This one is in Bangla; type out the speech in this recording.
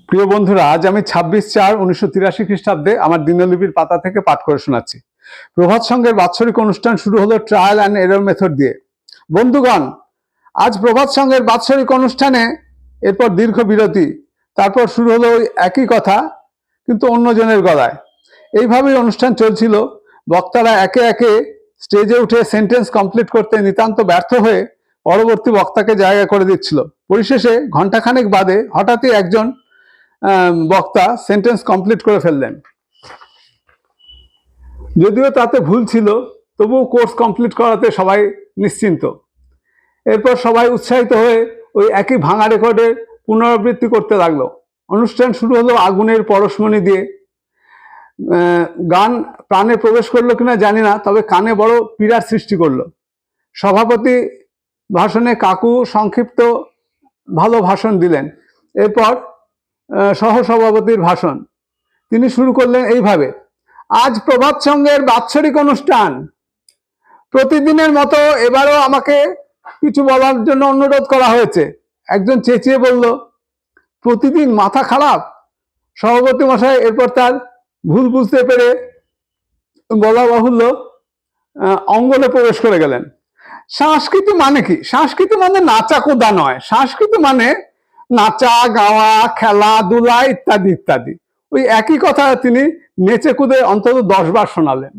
প্রিয় বন্ধুরা, আজ আমি 26/4/1983 খ্রিস্টাব্দে আমার দিনলিপির পাতা থেকে পাঠ করে শোনাচ্ছি। প্রভাত সঙ্গের বাৎসরিক অনুষ্ঠান শুরু হলো ট্রায়াল অ্যান্ড এরর মেথড দিয়ে। বন্ধুগণ, আজ প্রভাত সঙ্গের বাৎসরিক অনুষ্ঠানে এরপর দীর্ঘ বিরতি, তারপর শুরু হলো ওই একই কথা কিন্তু অন্যজনের গলায়। এইভাবেই অনুষ্ঠান চলছিল। বক্তারা একে একে স্টেজে উঠে সেন্টেন্স কমপ্লিট করতে নিতান্ত ব্যর্থ হয়ে পরবর্তী বক্তাকে জায়গা করে দিচ্ছিল। পরিশেষে ঘণ্টাখানেক বাদে হঠাৎই একজন বক্তা সেন্টেন্স কমপ্লিট করে ফেললেন। যদিও তাতে ভুল ছিল, তবুও কোর্স কমপ্লিট করাতে সবাই নিশ্চিন্ত। এরপর সবাই উৎসাহিত হয়ে ওই একই ভাঙা রেকর্ডের পুনরাবৃত্তি করতে লাগলো। অনুষ্ঠান শুরু হলো আগুনের পরশমণি দিয়ে। গান প্রাণে প্রবেশ করলো কিনা জানি না, তবে কানে বড় পীড়ার সৃষ্টি করলো। সভাপতি ভাষণে কাকু সংক্ষিপ্ত ভালো ভাষণ দিলেন। এরপর সহসভাপতির ভাষণ। তিনি শুরু করলেন এইভাবে: আজ প্রভাত সঙ্গের বাৎসরিক অনুষ্ঠান। প্রতিদিনের মতো এবারও আমাকে কিছু বলার জন্য অনুরোধ করা হয়েছে। একজন চেঁচিয়ে বলল, প্রতিদিন মাথা খারাপ? সভাপতি মশাই এরপর তার ভুল বুঝতে পেরে বলা বাহুল্য অঙ্গনে প্রবেশ করে গেলেন। সংস্কৃতি মানে কি? সংস্কৃতি মানে নাচা কোদা নয়। সংস্কৃতি মানে নাচা, গাওয়া, খেলাধুলা ইত্যাদি ইত্যাদি। ওই একই কথা তিনি নেচে কুদে অন্তত 10 বার শোনালেন।